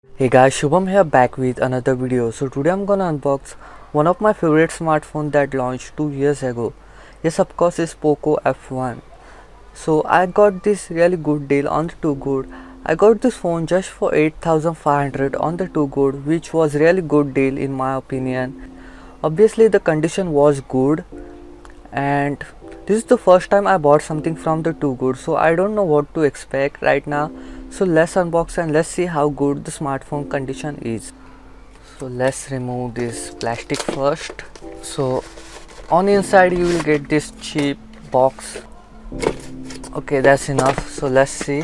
Hey guys, Shubham here back with another video. So today I'm gonna unbox one of my favorite smartphone that launched 2 years ago. Yes, of course, it's Poco F1. So I got this really good deal on the Too Good. I got this phone just for 8,500 on the Too Good, which was really good deal in my opinion. Obviously the condition was good, and this is the first time I bought something from the Too Good, so I don't know what to expect right now. So let's unbox and let's see how good the smartphone condition is. So let's remove this plastic first. So on the inside you will get this cheap box. Okay, that's enough. So let's see.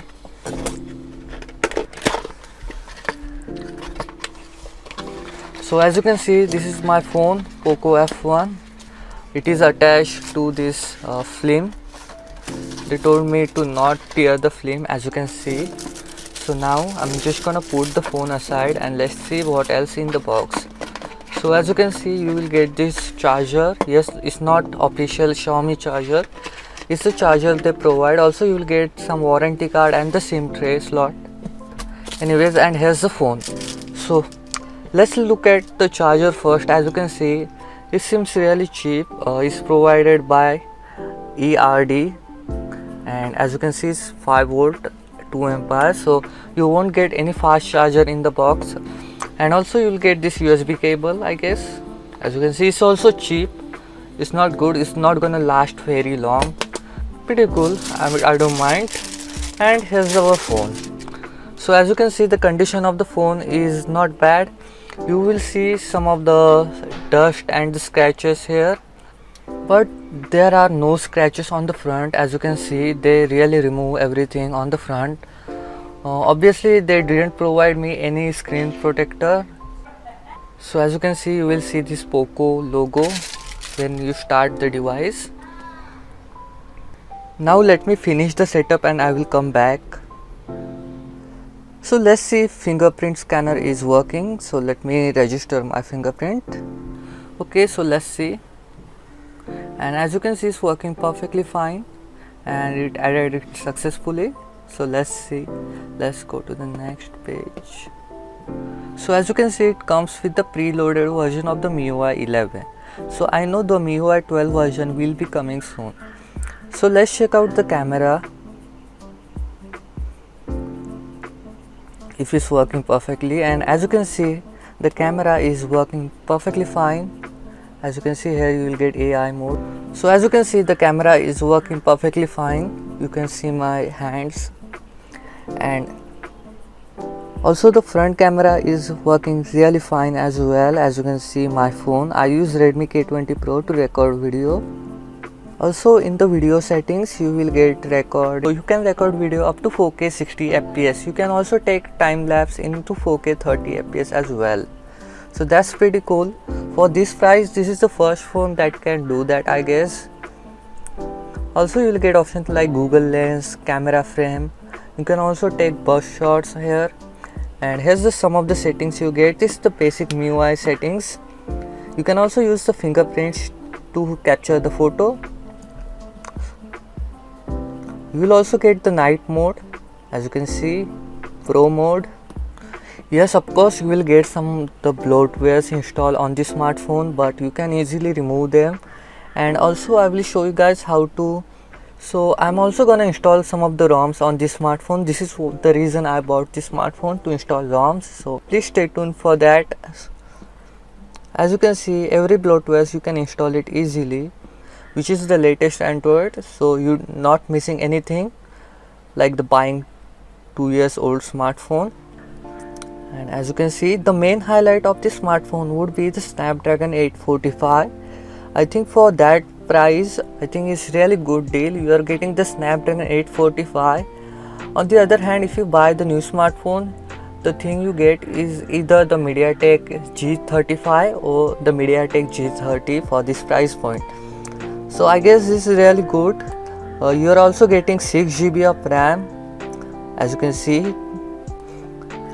So as you can see, this is my phone, Poco F1. It is attached to this film. They told me to not tear the film, as you can see. So now I'm just gonna put the phone aside and let's see what else in the box. So as you can see, you will get this charger. Yes, it's not official Xiaomi charger, it's a charger they provide. Also you will get some warranty card and the SIM tray slot. Anyways, and here's the phone. So let's look at the charger first. As you can see, it seems really cheap. It's provided by ERD, and as you can see, it's 5 volt 2 ampere, so you won't get any fast charger in the box. And also you will get this USB cable, I guess. As you can see, it's also cheap. It's not good, it's not gonna last very long. Pretty cool, I don't mind. And here's our phone. So as you can see, the condition of the phone is not bad. You will see some of the dust and the scratches here, but there are no scratches on the front. As you can see, they really remove everything on the front. Obviously they didn't provide me any screen protector. So as you can see, you will see this Poco logo when you start the device. Now let me finish the setup and I will come back. So let's see if fingerprint scanner is working. So let me register my fingerprint. Okay, so let's see. And as you can see, it's working perfectly fine and it added it successfully. So let's see, let's go to the next page. So as you can see, it comes with the preloaded version of the MIUI 11. So I know the MIUI 12 version will be coming soon. So let's check out the camera, if it's working perfectly. And as you can see, the camera is working perfectly fine. As you can see here, you will get AI mode. So as you can see, the camera is working perfectly fine. You can see my hands, and also the front camera is working really fine as well. As you can see my phone, I use Redmi K20 Pro to record video. Also in the video settings, you will get record. So you can record video up to 4K 60 FPS. You can also take time lapse into 4K 30 FPS as well. So that's pretty cool. For this price, this is the first phone that can do that, I guess. Also you will get options like Google Lens, camera frame. You can also take burst shots here. And here's the some of the settings you get. This is the basic MIUI settings. You can also use the fingerprints to capture the photo. You will also get the night mode, as you can see, pro mode. Yes, of course you will get some the bloatwares installed on the smartphone, but you can easily remove them. And also I will show you guys how to. So I'm also gonna install some of the ROMs on this smartphone. This is the reason I bought this smartphone, to install ROMs. So please stay tuned for that. As you can see, every bloatware you can install it easily, which is the latest Android. So you're not missing anything like the buying 2 years old smartphone. And as you can see, the main highlight of this smartphone would be the Snapdragon 845. I think for that price, I think it's really good deal. You are getting the Snapdragon 845. On the other hand, if you buy the new smartphone, the thing you get is either the MediaTek G35 or the MediaTek G30 for this price point. So I guess this is really good. You are also getting 6 GB of RAM, as you can see.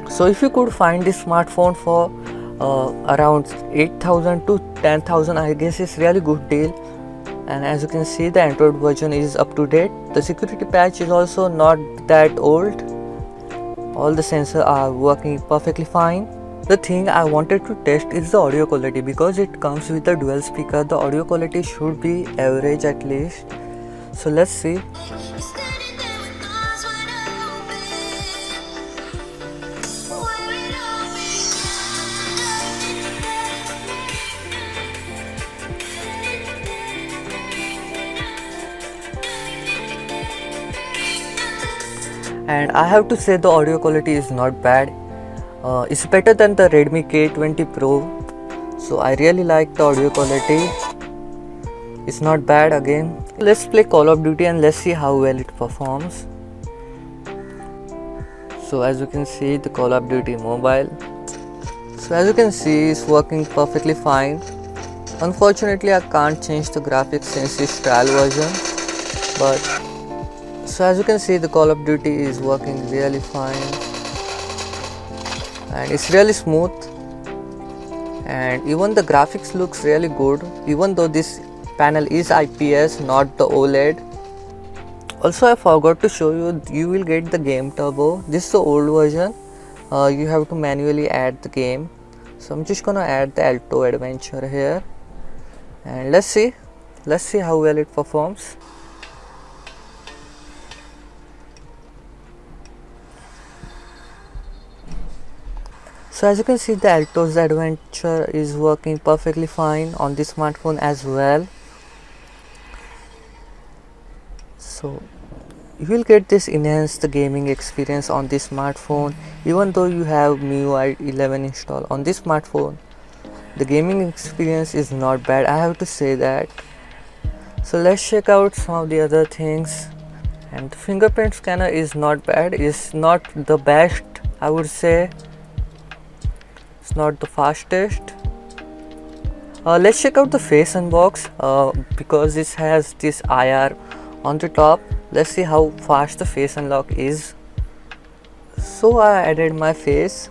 So if you could find this smartphone for around 8,000 to 10,000, I guess it's really good deal. And as you can see, the Android version is up to date. The security patch is also not that old. all the sensors are working perfectly fine. The thing I wanted to test is the audio quality. Because it comes with a dual speaker, the audio quality should be average at least. So let's see. And I have to say the audio quality is not bad. It's better than the Redmi K20 Pro. So I really like the audio quality. It's not bad again. Let's play Call of Duty and let's see how well it performs. So as you can see, the Call of Duty mobile. So as you can see, it's working perfectly fine. Unfortunately, I can't change the graphics since it's trial version. But so as you can see, the Call of Duty is working really fine. And it's really smooth. And even the graphics looks really good. Even though this panel is IPS, not the OLED. Also, I forgot to show you, you will get the game turbo. This is the old version. You have to manually add the game. So I'm just gonna add the Alto Adventure here. And let's see how well it performs. So as you can see, the Alto's Adventure is working perfectly fine on this smartphone as well. So you will get this enhanced gaming experience on this smartphone. Even though you have MIUI 11 installed on this smartphone, the gaming experience is not bad, I have to say that. So let's check out some of the other things. And the fingerprint scanner is not bad. It's not the best, I would say. It's not the fastest. Let's check out the face unbox because this has this IR on the top. Let's see how fast the face unlock is. So I added my face.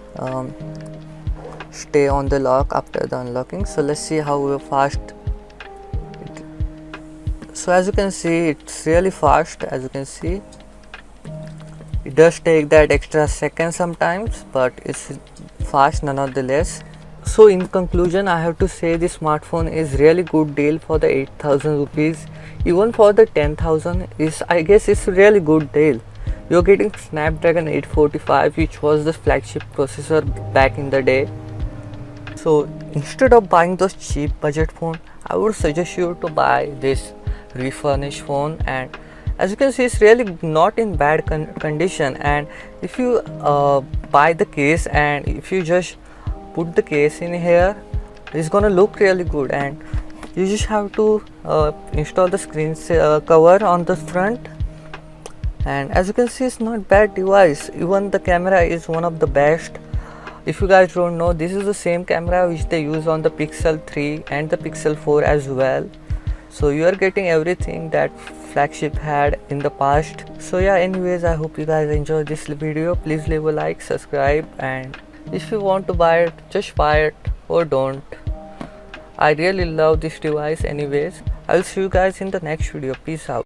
Stay on the lock after the unlocking. So let's see how fast. So as you can see, it's really fast. As you can see, it does take that extra second sometimes, but it's fast nonetheless. So in conclusion, I have to say this smartphone is really good deal for the 8,000 rupees. Even for the 10,000 is, I guess it's a really good deal. You're getting Snapdragon 845, which was the flagship processor back in the day. So instead of buying those cheap budget phone, I would suggest you to buy this refurbished phone. And as you can see, it's really not in bad condition. And if you buy the case and if you just put the case in here, it's gonna look really good. And you just have to install the screen cover on the front. And as you can see, it's not bad device. Even the camera is one of the best. If you guys don't know, this is the same camera which they use on the Pixel 3 and the Pixel 4 as well. So you are getting everything that flagship had in the past. So yeah, anyways, I hope you guys enjoyed this video. Please leave a like, subscribe, and if you want to buy it, just buy it or don't. I really love this device anyways. I'll see you guys in the next video. Peace out.